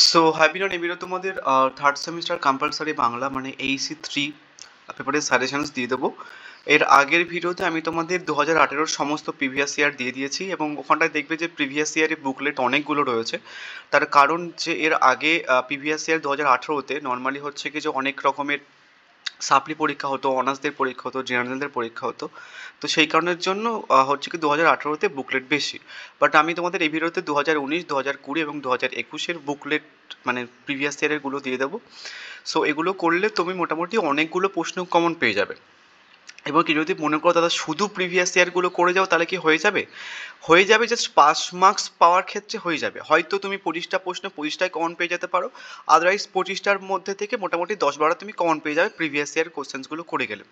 So হ্যাবিনন এবিরো তোমাদের third semester compulsory Bangla মানে এইসি 3 পেপারের সাজেশনস দিয়ে দেবো। এর আগের ভিডিওতে আমি তোমাদের 2018-র সমস্ত প্রিভিয়াস ইয়ার দিয়ে দিয়েছি এবং ওখানটায় দেখবে যে প্রিভিয়াস ইয়ারের বুকলেট অনেকগুলো রয়েছে। তার কারণ যে এর আগে প্রিভিয়াস ইয়ার 2018-তে নর্মালি হচ্ছে কি যে অনেক রকমের সাপ্লি পরীক্ষা হতো, অনার্সদের পরীক্ষা হতো, জেনারেলদের পরীক্ষা হতো। তো সেই কারণের জন্য হচ্ছে কি 2018-তে বুকলেট বেশি। বাট আমি তোমাদের এই ভিডিওতে 2019, 2020 এবং 2021-এর বুকলেট মানে প্রিভিয়াস ইয়ারেরগুলো দিয়ে দেবো। সো এগুলো করলে তুমি মোটামুটি অনেকগুলো প্রশ্ন কমন পেয়ে যাবে। এবং কি যদি মনে করো দাদা শুধু প্রিভিয়াস ইয়ারগুলো করে যাও তাহলে কি হয়ে যাবে? হয়ে যাবে, জাস্ট পাস মার্কস পাওয়ার ক্ষেত্রে হয়ে যাবে। হয়তো তুমি 25টা প্রশ্ন 25টায় কমন পেয়ে যেতে পারো, আদারওয়াইজ 25টার মধ্যে থেকে মোটামুটি 10-12 তুমি কমন পেয়ে যাবে প্রিভিয়াস ইয়ার কোশ্চেন্সগুলো করে গেলে।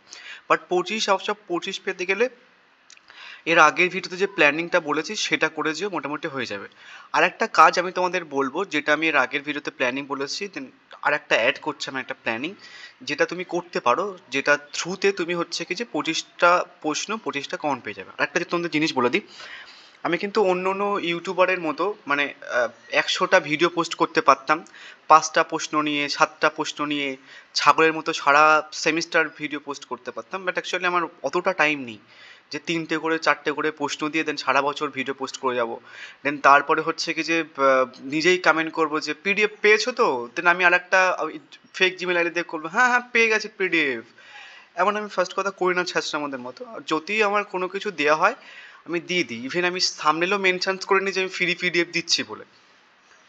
বাট 25 পেতে গেলে এর আগের ভিডিওতে যে প্ল্যানিংটা বলেছি সেটা করে যেও, মোটামুটি হয়ে যাবে। আর একটা কাজ আমি তোমাদের বলবো, যেটা আমি এর আগের ভিডিওতে প্ল্যানিং বলেছি, দেন আর একটা অ্যাড করছি আমি একটা প্ল্যানিং, যেটা তুমি করতে পারো, যেটা থ্রুতে তুমি হচ্ছে কি যে 25টা প্রশ্ন 25টা কমন পেয়ে যাবে। আর একটা যে তোমাদের জিনিস বলে দিই, আমি কিন্তু অন্য অন্য ইউটিউবারের মতো মানে 100টা ভিডিও পোস্ট করতে পারতাম, 5টা প্রশ্ন নিয়ে 7টা প্রশ্ন নিয়ে ছাগলের মতো সারা সেমিস্টার ভিডিও পোস্ট করতে পারতাম। বাট অ্যাকচুয়ালি আমার অতটা টাইম নেই যে 3টে করে 4টে করে প্রশ্ন দিয়ে দেন সারা বছর ভিডিও পোস্ট করে যাব। দেন তারপরে হচ্ছে কি যে নিজেই কমেন্ট করবো যে পিডিএফ পেয়েছো তো, দেন আমি আর একটা ফেক জিমেল আইডি দিয়ে করবো হ্যাঁ হ্যাঁ পেয়ে গেছি পিডিএফ। এমন আমি ফার্স্ট কথা করি না ছ্যাঁচড়ামোদের মতো। আর যদি আমার কোনো কিছু দেওয়া হয় আমি দিয়ে দিই, ইভেন আমি থাম্বনেলেও মেনশন করে নিই যে আমি ফ্রি পিডিএফ দিচ্ছি বলে।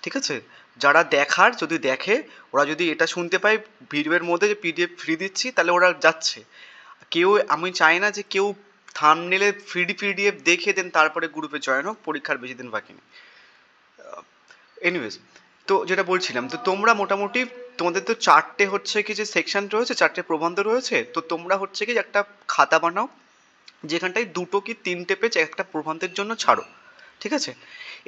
ঠিক আছে, যারা দেখার যদি দেখে, ওরা যদি এটা শুনতে পায় ভিডিওর মধ্যে যে পিডিএফ ফ্রি দিচ্ছি, তাহলে ওরা যাচ্ছে। কেউ, আমি চাই না যে কেউ থাম্বনেলে ফ্রি পিডিএফ দেখে দেন তারপরে গ্রুপে জয়েন হোক, পরীক্ষার বেশি দিন বাকি নেই। এনিওয়েজ, তো যেটা বলছিলাম, তো তোমরা মোটামুটি তোমাদের তো 4টে হচ্ছে কি যে সেকশন রয়েছে, 4টে প্রবন্ধ রয়েছে, তো তোমরা হচ্ছে কি একটা খাতা বানাও যেখানটায় 2টো কি 3টে পেজ একটা প্রবন্ধের জন্য ছাড়ো। ঠিক আছে,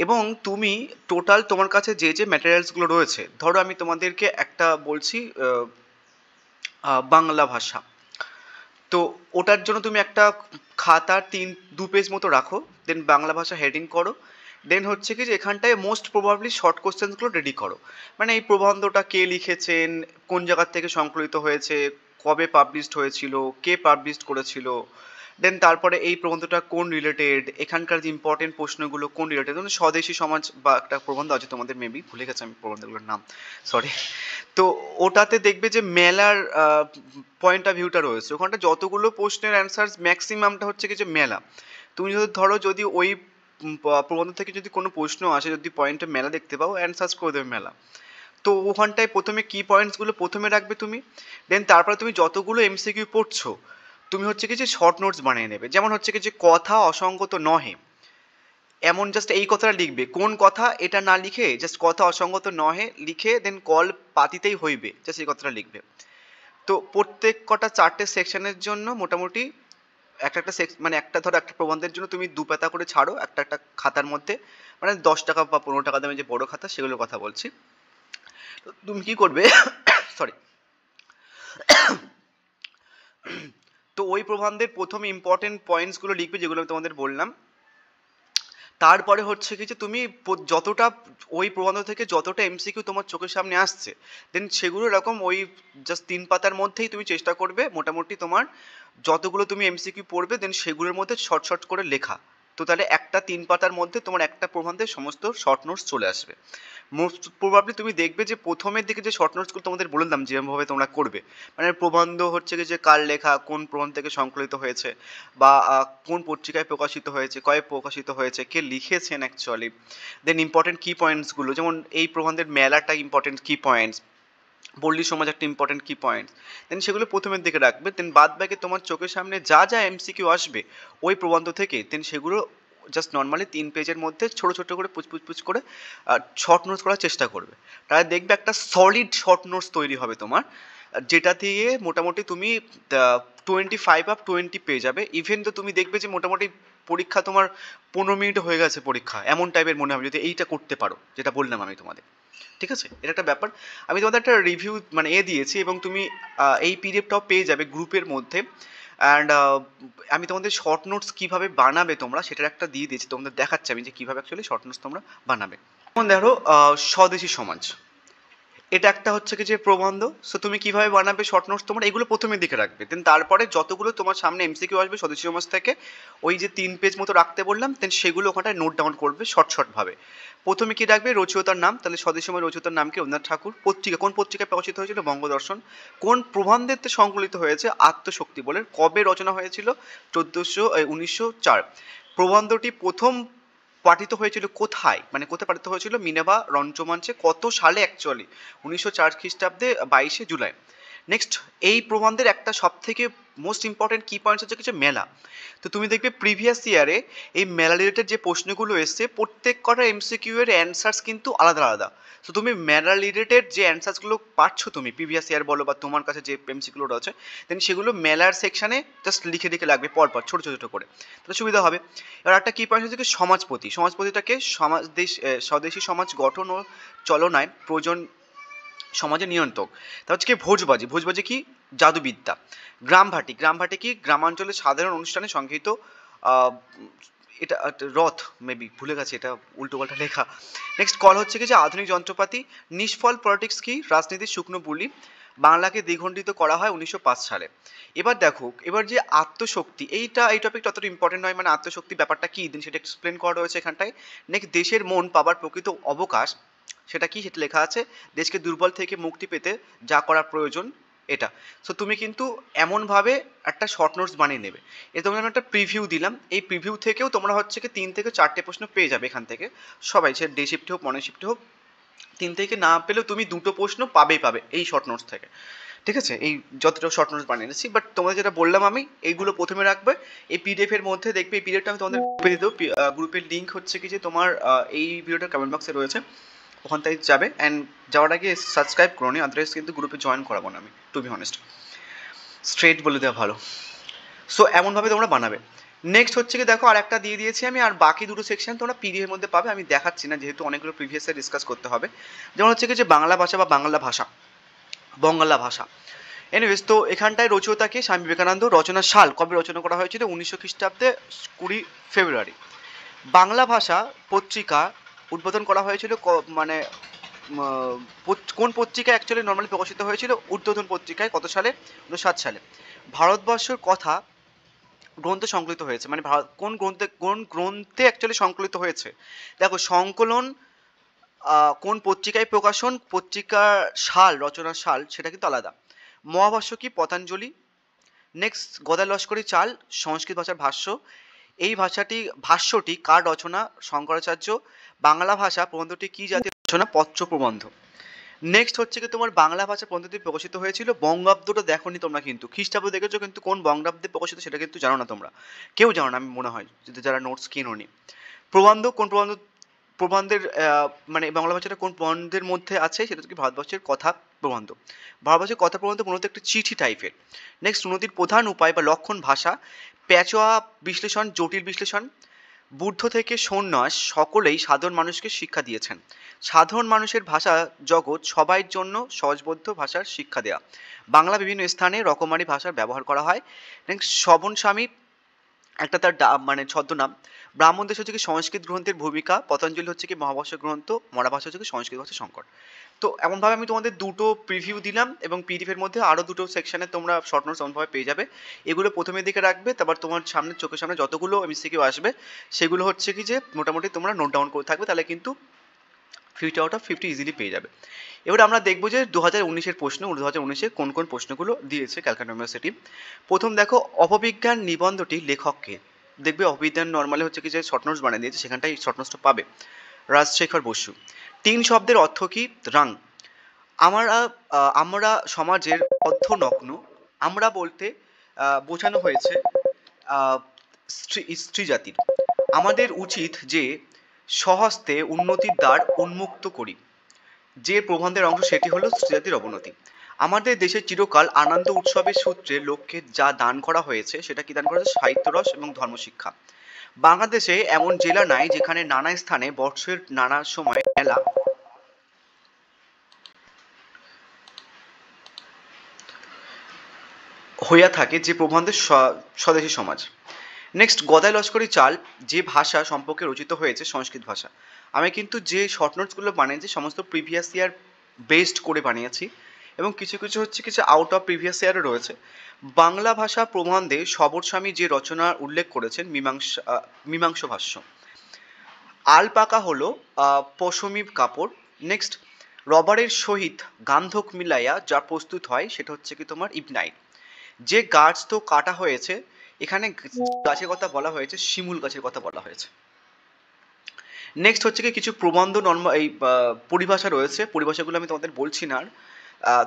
এবং তুমি টোটাল তোমার কাছে যে যে ম্যাটেরিয়ালসগুলো রয়েছে, ধরো আমি তোমাদেরকে একটা বলছি বাংলা ভাষা, তো ওটার জন্য তুমি একটা খাতা 2 পেজ মতো রাখো, দেন বাংলা ভাষা হেডিং করো। দেন হচ্ছে কি যে এখানটায় মোস্ট প্রবাবলি শর্ট কোশ্চেন্সগুলো রেডি করো, মানে এই প্রবন্ধটা কে লিখেছেন, কোন জায়গার থেকে সংকলিত হয়েছে, কবে পাবলিশড হয়েছিল, কে পাবলিশড করেছিল, দেন তারপরে এই প্রবন্ধটা কোন রিলেটেড, এখানকার যে ইম্পর্টেন্ট প্রশ্নগুলো কোন রিলেটেড, মানে স্বদেশী সমাজ বা একটা প্রবন্ধ আছে তোমাদের, মেবি ভুলে গেছে আমি প্রবন্ধগুলোর নাম, সরি। তো ওটাতে দেখবে যে মেলার পয়েন্ট অফ ভিউটা রয়েছে, ওখানটা যতগুলো প্রশ্নের অ্যান্সার ম্যাক্সিমামটা হচ্ছে কি যে মেলা। তুমি যদি ধরো যদি ওই প্রবন্ধ থেকে যদি কোনো প্রশ্ন আসে, যদি পয়েন্টে মেলা দেখতে পাও, অ্যান্সার্স করে দেবে মেলা। তো ওখানটায় প্রথমে কি পয়েন্টসগুলো প্রথমে রাখবে তুমি, দেন তারপরে তুমি যতগুলো এমসিকিউ পড়ছো তুমি হচ্ছে কি যে শর্ট নোটস বানিয়ে নেবে। যেমন হচ্ছে কি যে কথা অসঙ্গত নহে, এমন জাস্ট এই কথাটা লিখবে, কোন কথা এটা না লিখে জাস্ট কথা অসঙ্গত নহে লিখে দেন কল পাতিতেই হইবে, জাস্ট এই কথাটা লিখবে। তো প্রত্যেক কটা 4টে সেকশনের জন্য মোটামুটি একটা একটা মানে একটা ধরো একটা প্রবন্ধের জন্য তুমি 2 পাতা করে ছাড়ো একটা একটা খাতার মধ্যে, মানে 10 টাকা বা 15 টাকা দামে যে বড় খাতা সেগুলোর কথা বলছি। তো তুমি কি করবে সরি, তো ওই প্রবন্ধের প্রথম ইম্পর্টেন্ট পয়েন্টসগুলো লিখবে যেগুলো আমি তোমাদের বললাম। তারপরে হচ্ছে কি যে তুমি যতটা ওই প্রবন্ধ থেকে যতটা এমসিকিউ তোমার চোখের সামনে আসছে, দেন সেগুলো এরকম ওই জাস্ট 3 পাতার মধ্যেই তুমি চেষ্টা করবে মোটামুটি তোমার যতগুলো তুমি এমসিকিউ পড়বে দেন সেগুলোর মধ্যে শর্ট শর্ট করে লেখা। তো তাহলে একটা 3 পাতার মধ্যে তোমার একটা প্রবন্ধের সমস্ত শর্ট নোটস চলে আসবে। মোস্ট প্রবাবলি তুমি দেখবে যে প্রথমের দিকে যে শর্ট নোটসগুলো তোমাদের বললাম যেভাবে তোমরা করবে, মানে প্রবন্ধ হচ্ছে কি যে কার লেখা, কোন প্রবন্ধ থেকে সংকলিত হয়েছে, বা কোন পত্রিকায় প্রকাশিত হয়েছে, কবে প্রকাশিত হয়েছে, কে লিখেছেন অ্যাকচুয়ালি, দেন ইম্পর্টেন্ট কি পয়েন্টসগুলো, যেমন এই প্রবন্ধের মেলাটা ইম্পর্টেন্ট কি পয়েন্টস, পল্লী সমাজ একটা ইম্পর্টেন্ট কি পয়েন্টস, দেন সেগুলো প্রথমের দিকে রাখবে। দেন বাদ বাকি তোমার চোখের সামনে যা যা এমসিকিউ আসবে ওই প্রবন্ধ থেকে, দেন সেগুলো জাস্ট নর্মালি 3 পেজের মধ্যে ছোটো ছোটো করে পুচ করে শর্ট নোটস করার চেষ্টা করবে। তাহলে দেখবে একটা সলিড শর্ট নোটস তৈরি হবে তোমার, যেটা দিয়ে মোটামুটি তুমি 25 পেয়ে যাবে। ইভেন তো তুমি দেখবে যে মোটামুটি পরীক্ষা তোমার 15 মিনিটে হয়ে গেছে পরীক্ষা, এমন টাইপের মনে হবে যদি এইটা করতে পারো যেটা বললাম আমি তোমাদের। ঠিক আছে, এটা একটা ব্যাপার। আমি তোমাদের একটা রিভিউ মানে দিয়েছি এবং তুমি এই পিডিএফটাও পেয়ে যাবে গ্রুপের মধ্যে। অ্যান্ড আমি তোমাদের শর্ট নোটস কীভাবে বানাবে তোমরা সেটার একটা দিয়ে দিয়েছি, তোমাদের দেখাচ্ছি আমি যে কীভাবে অ্যাকচুয়ালি শর্ট নোটস তোমরা বানাবে। যেমন দেখো স্বদেশী সমাজ, এটা একটা হচ্ছে কি যে প্রবন্ধ। সো তুমি কিভাবে বানাবে শর্ট নোটস, তোমার এগুলো প্রথমের দিকে রাখবে, দেন তারপরে যতগুলো তোমার সামনে এমসিকিউ আসবে স্বদেশী সমাজ থেকে, ওই যে 3 পেজ মতো রাখতে বললাম, দেন সেগুলো ওখানটায় নোট ডাউন করবে শর্ট শর্ট ভাবে। প্রথমে কি রাখবে, রচয়িতার নাম, তাহলে স্বদেশী সমাজ রচয়িতার নাম কি, রবীন্দ্রনাথ ঠাকুর। পত্রিকা, কোন পত্রিকায় প্রকাশিত হয়েছিল, বঙ্গদর্শন। কোন প্রবন্ধেতে সংকলিত হয়েছে, আত্মশক্তি বলে। কবে রচনা হয়েছিল, 1904। প্রবন্ধটি প্রথম পাঠিত হয়েছিল কোথায়, মানে কোথায় পাঠিত হয়েছিল, মিনার্ভা রঞ্চমঞ্চে। কত সালে, অ্যাকচুয়ালি 1904 খ্রিস্টাব্দে 22শে জুলাই। নেক্সট, এই প্রবন্ধের একটা সব থেকে মোস্ট ইম্পর্টেন্ট কি পয়েন্টস হচ্ছে কিছু মেলা। তো তুমি দেখবে প্রিভিয়াস ইয়ারে এই মেলা রিলেটেড যে প্রশ্নগুলো এসছে, প্রত্যেক কটা এমসিকিউ এর অ্যান্সার্স কিন্তু আলাদা আলাদা। তো তুমি মেলা রিলেটেড যে অ্যান্সার্সগুলো পাচ্ছ তুমি প্রিভিয়াস ইয়ার বলো বা তোমার কাছে যে এমসিকিউগুলো আছে, দেন সেগুলো মেলার সেকশানে জাস্ট লিখে লিখে লাগবে পরপর ছোটো ছোটো করে, তাহলে সুবিধা হবে। এবার একটা কি পয়েন্ট হচ্ছে সমাজপতি। সমাজপতিটাকে স্বদেশী সমাজ গঠন ও চলনায় প্রয়োজন সমাজের নিয়ন্ত্রক। তা হচ্ছে কি ভোজবাজি। ভোজবাজি কি, জাদুবিদ্যা। গ্রামভাটি। গ্রামভাটি কি, গ্রামাঞ্চলের সাধারণ অনুষ্ঠানে সংগৃহীত এটা রথ, মেবি ভুলে গেছে, এটা উল্টো পাল্টা লেখা। নেক্সট, কল হচ্ছে কি যে আধুনিক যন্ত্রপাতি। নিষ্ফল পলিটিক্স কি, রাজনীতির শুকনো বুলি। বাংলাকে দ্বিখণ্ডিত করা হয় 1905 সালে। এবার দেখো, এবার যে আত্মশক্তি, এই টপিকটা অতটা ইম্পর্টেন্ট নয়, মানে আত্মশক্তি ব্যাপারটা কি দিন সেটা এক্সপ্লেন করা রয়েছে এখানটায়। নেক্সট, দেশের মন পাবার প্রকৃত অবকাশ, সেটা কি, সেটা লেখা আছে। দেশকে দুর্বল থেকে মুক্তি পেতে যা করা প্রয়োজন, এটা। সো তুমি কিন্তু এমনভাবে একটা শর্ট নোটস বানিয়ে নেবে। এ তোমাদের আমি একটা প্রিভিউ দিলাম, এই প্রিভিউ থেকেও তোমরা হচ্ছে কি 3 থেকে 4টে প্রশ্ন পেয়ে যাবে এখান থেকে সবাই, সে ডে শিফটে হোক মর্নিং শিফটে হোক। 3 থেকে না পেলেও তুমি 2টো প্রশ্ন পাবেই পাবে এই শর্ট নোটস থেকে, ঠিক আছে। এই যতটা শর্ট নোটস বানিয়ে নিচ্ছি, বাট তোমাদের যেটা বললাম আমি, এইগুলো প্রথমে রাখবে। এই পিডিএফ এর মধ্যে দেখবে, এই পিডিএফটা আমি তোমাদের গ্রুপে দিয়ে দেবো। গ্রুপের লিঙ্ক হচ্ছে কি যে তোমার এই ভিডিওটার কমেন্ট বক্সে রয়েছে, ওখান থেকে যাবে। অ্যান্ড যাওয়ার আগে সাবস্ক্রাইব করো নি, আদারওয়াইজ কিন্তু গ্রুপে জয়েন করাবো না আমি, টু বি অনেস্ট, স্ট্রেট বলে দেওয়া ভালো। সো এমনভাবে তোমরা বানাবে। নেক্সট হচ্ছে কি দেখো, আর একটা দিয়ে দিয়েছি আমি, আর বাকি দুটো সেকশন তোমরা পিডিএফ এর মধ্যে পাবে, আমি দেখাচ্ছি না যেহেতু অনেকগুলো প্রিভিয়াসে ডিসকাস করতে হবে। যেমন হচ্ছে কি যে বাংলা ভাষা বা বাংলা ভাষা, বঙ্গালা ভাষা। এনিওয়েজ, তো এখানটায় রচয়িতাকে স্বামী বিবেকানন্দ। রচনার সাল, কবে রচনা করা হয়েছিল, 1900 খ্রিস্টাব্দে 20 ফেব্রুয়ারি। বাংলা ভাষা পত্রিকা উদ্বোধন করা হয়েছিল মানে কোন পত্রিকায় অ্যাকচুয়ালি নর্মালি প্রকাশিত হয়েছিল, উদ্বোধন পত্রিকায়, কত সালে, 1907 সালে। ভারতবর্ষের কথা গ্রন্থ সংকলিত হয়েছে, মানে কোন গ্রন্থে অ্যাকচুয়ালি সংকলিত হয়েছে। দেখো, সংকলন কোন পত্রিকায় প্রকাশন, পত্রিকার সাল, রচনার সাল সেটা কিন্তু আলাদা। মহাভাষ্য কি, পতঞ্জলি। নেক্সট, গদাই লস্করি চাল, সংস্কৃত ভাষার ভাষ্য। এই ভাষ্যটি কার রচনা, শঙ্করাচার্য। বাংলা ভাষা প্রবন্ধটি কি জাতীয় রচনা, পত্র প্রবন্ধ। নেক্সট হচ্ছে কি তোমার বাংলা ভাষা প্রবন্ধটি প্রকাশিত হয়েছিল, বঙ্গাব্দটা দেখোনি তোমরা, কিন্তু খ্রিস্টাব্দ দেখেছো কিন্তু কোন বঙ্গাব্দে প্রকাশিত সেটা কিন্তু জানো না তোমরা, কেউ জানো না আমি মনে হয়, যদি যারা নোটস কিনোনি। প্রবন্ধ, কোন প্রবন্ধ, প্রবন্ধের মানে বাংলা ভাষাটা কোন প্রবন্ধের মধ্যে আছে, সেটা হচ্ছে ভারতবর্ষের কথা প্রবন্ধ। ভারতবর্ষের কথা প্রবন্ধ মূলত একটি চিঠি টাইপের। নেক্সট, উন্নতির প্রধান উপায় বা লক্ষণ ভাষা, প্যাচোয়া বিশ্লেষণ, জটিল বিশ্লেষণ। বুদ্ধ থেকে সন্ন্যাস সকলেই সাধারণ মানুষকে শিক্ষা দিয়েছেন। সাধারণ মানুষের ভাষা জগৎ সবাই জন্য সহজবোধ্য ভাষার শিক্ষা দেয়া। বাংলা বিভিন্ন স্থানে রকমারি ভাষার ব্যবহার করা হয়। নেক্সট, শ্রবণ স্বামী একটা তার মানে ছদ্মনাম। ব্রাহ্মণ দেশ হচ্ছে কি সংস্কৃত গ্রন্থের ভূমিকা। পতঞ্জলি হচ্ছে কি মহাভাষ্য গ্রন্থ। মরা ভাষা হচ্ছে কি সংস্কৃত ভাষা সংকট। তো এমনভাবে আমি তোমাদের দুটো প্রিভিউ দিলাম, এবং পিডিএফ এর মধ্যে আরও দুটো সেকশনে তোমরা শর্ট নোটস এমনভাবে পেয়ে যাবে। এগুলো প্রথমের দিকে রাখবে, তারপর তোমার সামনে চোখের সামনে যতগুলো এমসিকিউ আসবে সেগুলো হচ্ছে কি যে মোটামুটি তোমরা নোট ডাউন করে থাকবে, তাহলে কিন্তু 50 আউট অফ 50 ইজিলি পেয়ে যাবে। এবার আমরা দেখবো যে 2019-এর প্রশ্ন, 2019-এ কোন কোন প্রশ্নগুলো দিয়েছে ক্যালকাটা ইউনিভার্সিটি। প্রথম দেখো, অপবিজ্ঞান নিবন্ধটি লেখককে। দেখবে অপবিজ্ঞান নর্মালি হচ্ছে কি যে শর্ট নোটস বানিয়ে দিয়েছে, সেখানটাই শর্ট নোটসটা পাবে। রাজশেখর বসু। 3 শব্দের অর্থ কি, রাং। আমরা সমাজের অর্ধনগ্ন। আমরা বলতে বোঝানো হয়েছে স্ত্রী জাতির। আমাদের উচিত যে স্বহস্তে উন্নতির দ্বার উন্মুক্ত করি। যে প্রবন্ধের অংশ সেটি হলো স্ত্রীজাতির অবনতি। আমাদের দেশে চিরকাল আনন্দ উৎসবের সূত্রে লোককে যা দান করা হয়েছে সেটা কি দান করা হয়েছে, সাহিত্যরস এবং ধর্মশিক্ষা। বাংলাদেশে এমন জেলা নাই যেখানে নানা স্থানে বর্ষের নানা সময় মেলা হইয়া থাকে, যে প্রবন্ধের স্বদেশী সমাজ। নেক্সট, গদাই লস্করি চাল যে ভাষা সম্পর্কে রচিত হয়েছে, সংস্কৃত ভাষা। আমি কিন্তু যে শর্ট নোটসগুলো বানিয়েছি সমস্ত প্রিভিয়াস ইয়ার বেসড করে বানিয়েছি, এবং কিছু কিছু হচ্ছে কিছু আউট অফ প্রিভিয়াস ইয়ারও রয়েছে। বাংলা ভাষা প্রবন্ধে সবরস্বামী যে রচনার উল্লেখ করেছেন মীমাংস ভাষ্য। আলপাকা হলো পশমি কাপড়। নেক্সট, রবারের সহিত গান্ধক মিলাইয়া যা প্রস্তুত হয় সেটা হচ্ছে কি তোমার ইবনাইট। যে গাছ তো কাটা হয়েছে, এখানে গাছের কথা বলা হয়েছে, শিমুল গাছের কথা বলা হয়েছে। নেক্সট হচ্ছে কি কিছু প্রবন্ধ এই পরিভাষা রয়েছে, পরিভাষাগুলো আমি তোমাদের বলছি না আর।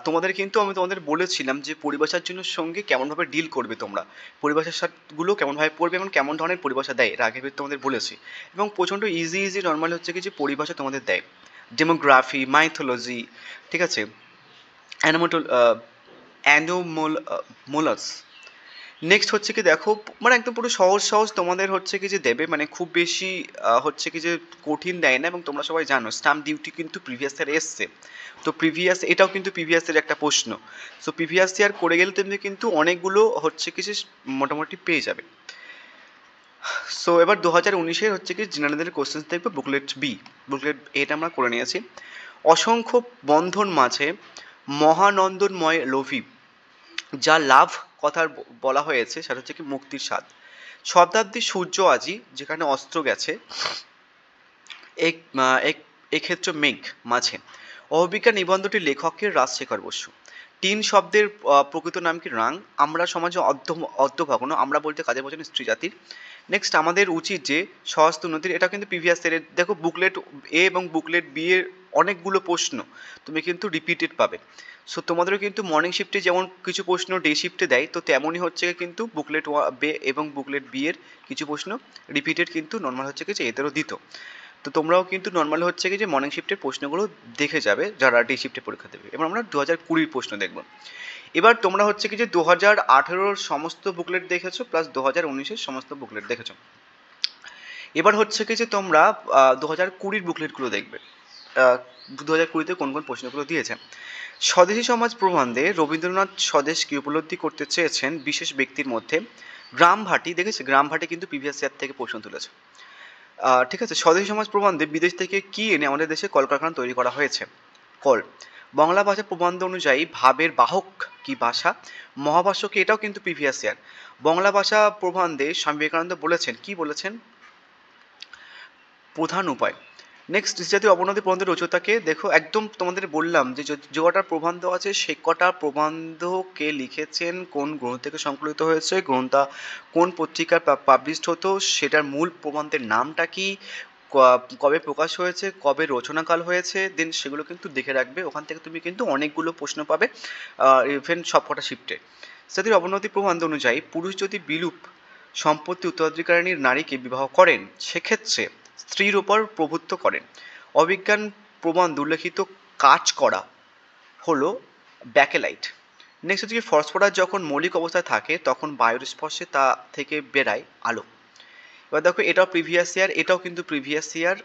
তোমাদের কিন্তু আমি তোমাদের বলেছিলাম যে পরিভাষার জন্য সঙ্গে কেমনভাবে ডিল করবে তোমরা, পরিভাষার গুলো কেমনভাবে পড়বে এবং কেমন ধরনের পরিভাষা দেয়, এর আগে তোমাদের বলেছি। এবং প্রচণ্ড ইজি নর্মাল হচ্ছে কি যে পরিভাষা তোমাদের দেয়, ডেমোগ্রাফি, মাইথোলজি, ঠিক আছে, অ্যানোমোলাস। নেক্সট হচ্ছে কি দেখো, মানে একদম পুরো সহজ সহজ তোমাদের হচ্ছে কি যে দেবে, মানে খুব বেশি হচ্ছে কি যে কঠিন দেয় না। এবং তোমরা সবাই জানো স্ট্যাম্প ডিউটি কিন্তু প্রিভিয়াস ইয়ার এসছে, তো এটাও কিন্তু প্রিভিয়াস ইয়ার একটা প্রশ্ন। সো প্রিভিয়াস ইয়ার করে গেলে তুমি কিন্তু অনেকগুলো হচ্ছে কি যে মোটামুটি পেয়ে যাবে। সো এবার 2019-এর হচ্ছে কি জেনারেলের কোশ্চেন দেখবে, বুকলেট এটা আমরা করে নিয়েছি। অসংখ্য বন্ধন মাঝে মহানন্দনময় লোভী যা লাভ কথার বলা হয়েছে সেটা হচ্ছে কি মুক্তির স্বাদ। শতাব্দী সূর্য আজি যেখানে অস্ত্র গেছে এক্ষেত্রে মেঘ মাঝে। অবিজ্ঞান নিবন্ধটির লেখকের রাজশেখর বসু। তিন শব্দের প্রকৃত নাম কি? রাং। আমরা সমাজে অর্ধভগ্ন, আমরা বলতে কাজে বোঝানো স্ত্রী জাতির। নেক্সট, আমাদের উচিত যে স্বহস্ত উন্নতির, এটা কিন্তু প্রিভিয়াস ইয়ারের। দেখো বুকলেট এ এবং বুকলেট বি এর অনেকগুলো প্রশ্ন তুমি কিন্তু রিপিটেড পাবে। সো তোমাদেরও কিন্তু মর্নিং শিফটে যেমন কিছু প্রশ্ন ডে শিফটে দেয়, তো তেমনই হচ্ছে কিন্তু বুকলেট বে এবং বুকলেট বি এর কিছু প্রশ্ন রিপিটেড কিন্তু নর্মাল হচ্ছে কি যে এদেরও দিত। তো তোমরাও কিন্তু নর্মাল হচ্ছে কি যে মর্নিং শিফটের প্রশ্নগুলো দেখে যাবে যারা ডে শিফটে পরীক্ষা দেবে। এবার আমরা 2020 প্রশ্ন দেখব। এবার তোমরা হচ্ছে কি যে 2018-র সমস্ত বুকলেট দেখেছো প্লাস 2019-এর সমস্ত বুকলেট দেখেছো। এবার হচ্ছে কি যে তোমরা 2020-র বুকলেটগুলো দেখবে। 2020-তে কোন কোন প্রশ্নগুলো দিয়েছে। স্বদেশী সমাজ প্রবন্ধে রবীন্দ্রনাথ স্বদেশকে উপলব্ধি করতে চেয়েছেন বিশেষ ব্যক্তির মধ্যে গ্রাম ভাটি। দেখেছে, গ্রাম ভাটি কিন্তু প্রিভিয়াস ইয়ার থেকে প্রশ্ন তুলেছে। ঠিক আছে, স্বদেশী সমাজ প্রবন্ধে বিদেশ থেকে কি এনে আমাদের দেশে কলকারখানা তৈরি করা হয়েছে? কল। বাংলা ভাষা প্রবন্ধ অনুযায়ী ভাবের বাহক কি ভাষা? মহাভাষ্যকে, এটাও কিন্তু প্রিভিয়াস ইয়ার। বাংলা ভাষা প্রবন্ধে স্বামী বিবেকানন্দ বলেছেন, কি বলেছেন? প্রধান উপায়। নেক্সট, জাতীয় অবনতি প্রবন্ধের রচয়িতাকে দেখো, একদম তোমাদের বললাম যে যে কটা প্রবন্ধ আছে সে কটা প্রবন্ধকে লিখেছেন, কোন গ্রন্থ থেকে সংকলিত হয়েছে, গ্রন্থটা কোন পত্রিকার পাবলিশড হতো, সেটার মূল প্রবন্ধের নামটা কি, কবে প্রকাশ হয়েছে, কবে রচনাকাল হয়েছে, দেন সেগুলো কিন্তু দেখে রাখবে। ওখান থেকে তুমি কিন্তু অনেকগুলো প্রশ্ন পাবে, ইভেন সব কটা শিফটে। জাতীয় অবনতি প্রবন্ধ অনুযায়ী পুরুষ যদি বিলুপ সম্পত্তি উত্তরাধিকারিণীর নারীকে বিবাহ করেন সেক্ষেত্রে স্ত্রীর উপর প্রভুত্ব করেন। অবিজ্ঞান প্রবন্ধ উল্লেখিত কাজ করা হলো ব্যাকেলাইট। নেক্সট হচ্ছে ফসফরাস যখন মৌলিক অবস্থায় থাকে তখন বায়ুর স্পর্শে তা থেকে বেরায় আলো। এবার দেখো, এটাও প্রিভিয়াস ইয়ার, এটাও কিন্তু previous year,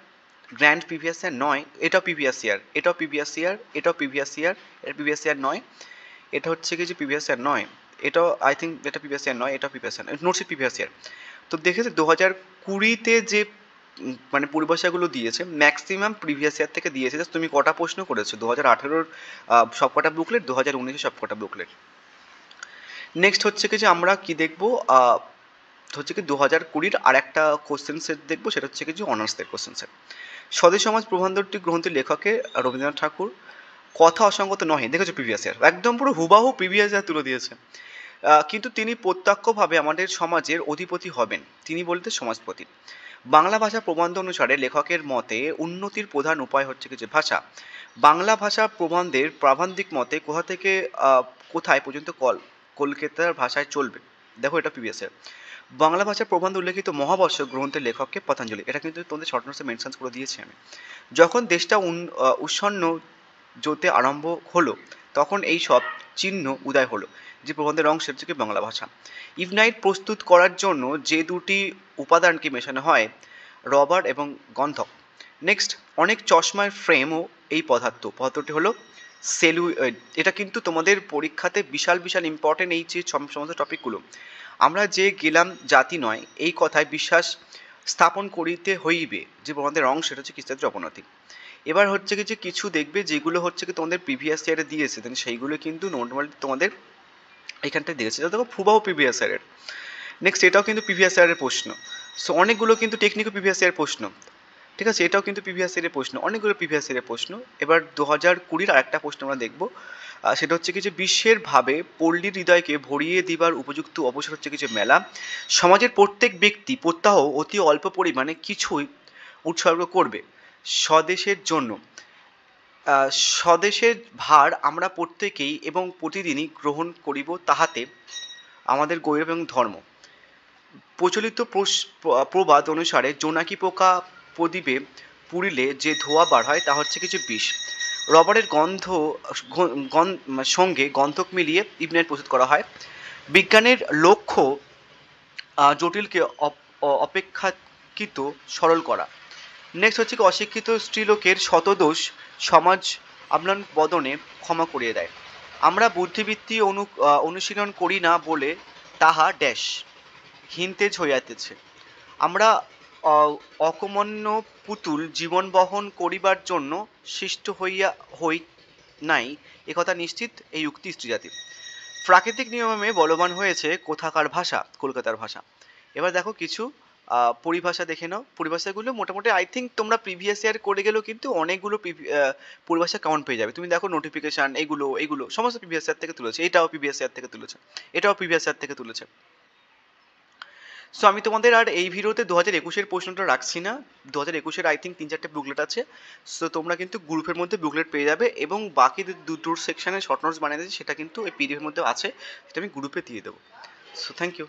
grand previous year নয়, এটাও প্রিভিয়াস ইয়ার, এটাও প্রিভিয়াস ইয়ার, এটাও প্রিভিয়াস ইয়ার, এটা প্রিভিয়াস ইয়ার নয়, এটা হচ্ছে কি যে প্রিভিয়াস ইয়ার নয়, এটাও আই থিঙ্ক এটা প্রিভিয়াস ইয়ার নয়, এটাও প্রিভিয়াস ইয়ার, নোটসই প্রিভিয়াস ইয়ার। তো দেখেছে 2020-তে যে মানে পরিভাষাগুলো দিয়েছে ম্যাক্সিমাম প্রিভিয়াস ইয়ার থেকে দিয়েছে। জাস্ট তুমি কটা প্রশ্ন করেছো 2018-র সব কটা বুকলেট, 2019-এর সব কটা বুকলেট। নেক্সট হচ্ছে কি যে আমরা কি দেখবো, হচ্ছে কি 2020-র আর একটা কোশ্চেন সেট দেখবো, সেটা হচ্ছে কি যে অনার্সদের কোশ্চেন সেট। স্বদেশ সমাজ প্রবন্ধটি গ্রন্থের লেখকে রবীন্দ্রনাথ ঠাকুর। কথা অসঙ্গত নহে, দেখেছো প্রিভিয়াস ইয়ার, একদম পুরো হুবাহু প্রিভিয়াস ইয়ার তুলে দিয়েছে। কিন্তু তিনি প্রত্যক্ষভাবে আমাদের সমাজের অধিপতি হবেন, তিনি বলতে সমাজপতি। বাংলা ভাষা প্রবন্ধ অনুসারে লেখকের মতে উন্নতির প্রধান উপায় হচ্ছে কি যে ভাষা। বাংলা ভাষা প্রবন্ধের প্রাবন্ধিক মতে কোথা থেকে কোথায় পর্যন্ত কলকাতার ভাষায় চলবে। দেখো, এটা প্রিভিয়াস ইয়ার। বাংলা ভাষা প্রবন্ধ উল্লেখিত মহাবর্ষ গ্রন্থের লেখককে পতঞ্জলি, এটা কিন্তু তোমাদের শর্ট নোটসে মেনশন করে দিয়েছি আমি। যখন দেশটা উৎসন্ন জোতে আরম্ভ হলো তখন এই সব চিহ্ন উদয় হলো। যে প্রবন্ধের অংশ হচ্ছে কি বাংলা ভাষা। ইভনাইট প্রস্তুত করার জন্য যে দুটি উপাদানকে মেশানো হয়, রবার এবং গন্ধক। নেক্সট, অনেক চশমার ফ্রেমও এই পদার্থটি হলো সেলুলয়েড। এটা কিন্তু তোমাদের পরীক্ষাতে বিশাল বিশাল ইম্পর্টেন্ট, এই যে সমস্ত টপিকগুলো। আমরা যে গেলাম জাতি নয় এই কথায় বিশ্বাস স্থাপন করিতে হইবে, যে প্রবন্ধের অংশ সেটা হচ্ছে খ্রিস্টাব্দের অবনতি। এবার হচ্ছে কি যে কিছু দেখবে যেগুলো হচ্ছে কি তোমাদের প্রিভিয়াস ইয়ারে দিয়েছে, দেন সেইগুলো কিন্তু নর্মালি তোমাদের এখানটায় দিয়েছে, যা দেখো ফুবাও প্রিভিয়াস ইয়ারের। নেক্সট এটাও কিন্তু প্রিভিয়াস ইয়ারের প্রশ্ন। সো অনেকগুলো কিন্তু টেকনিক্যাল প্রিভিয়াস ইয়ারের প্রশ্ন, ঠিক আছে, এটাও কিন্তু প্রিভিয়াস ইয়ারের প্রশ্ন, অনেকগুলো প্রিভিয়াস ইয়ারের প্রশ্ন। এবার 2020 আরেকটা প্রশ্ন আমরা দেখবো, সেটা হচ্ছে কি যে বিশ্বের ভাবে পল্লীর হৃদয়কে ভরিয়ে দিবার উপযুক্ত অবসর হচ্ছে কি যে মেলা, সমাজের প্রত্যেক ব্যক্তি প্রত্যাহ অতি অল্প পরিমাণে কিছুই উৎসর্গ করবে স্বদেশের জন্য। স্বদেশের ভার আমরা প্রত্যেকেই এবং প্রতিদিনই গ্রহণ করিব, তাহাতে আমাদের গৌরব এবং ধর্ম। প্রচলিত প্রবাদ অনুসারে জোনাকি পোকা প্রদীপে পুড়িলে যে ধোঁয়া বার হয় তা হচ্ছে কিছু বিষ। রবারের সঙ্গে গন্ধক মিলিয়ে ইবনাইট প্রস্তুত করা হয়। বিজ্ঞানের লক্ষ্য জটিলকে অপেক্ষাকৃত সরল করা। নেক্সট হচ্ছে কি অশিক্ষিত স্ত্রীলোকের শতদোষ সমাজ আপনার বদনে ক্ষমা করিয়ে দেয়। আমরা বুদ্ধিবৃত্তি অনুশীলন করি না বলে তাহা ড্যাশ হিনতেজ হইয়াতেছে। আমরা অকমন্য পুতুল জীবন বহন করিবার জন্য সৃষ্ট হই নাই, একথা নিশ্চিত এই উক্তি স্ত্রীজাতি। প্রাকৃতিক নিয়মে বলবান হয়েছে কোথাকার ভাষা, কলকাতার ভাষা। এবার দেখো কিছু পরিভাষা দেখে নাও। পরিভাষাগুলো মোটামুটি আই থিঙ্ক তোমরা প্রিভিয়াস ইয়ার করে গেলেও কিন্তু অনেকগুলো পরিভাষা কাউন্ট পেয়ে যাবে। তুমি দেখো নোটিফিকেশন এগুলো সমস্ত প্রিভিয়াস ইয়ার থেকে তুলেছে, এটাও প্রিভিয়াস ইয়ার থেকে তুলেছে, এটাও প্রিভিয়াস ইয়ার থেকে তুলেছে। সো আমি তোমাদের আর এই ভিডিওতে 2021-এর প্রশ্নটা রাখছি না। 2021-এর আই থিঙ্ক 3-4টে বুকলেট আছে। সো তোমরা কিন্তু গ্রুপের মধ্যে বুকলেট পেয়ে যাবে, এবং বাকি দুটোর সেকশানে শর্ট নোটস বানিয়ে দিয়েছি, সেটা কিন্তু এই পিডিএফের মধ্যে আছে, সেটা আমি গ্রুপে দিয়ে দেবো। So thank you.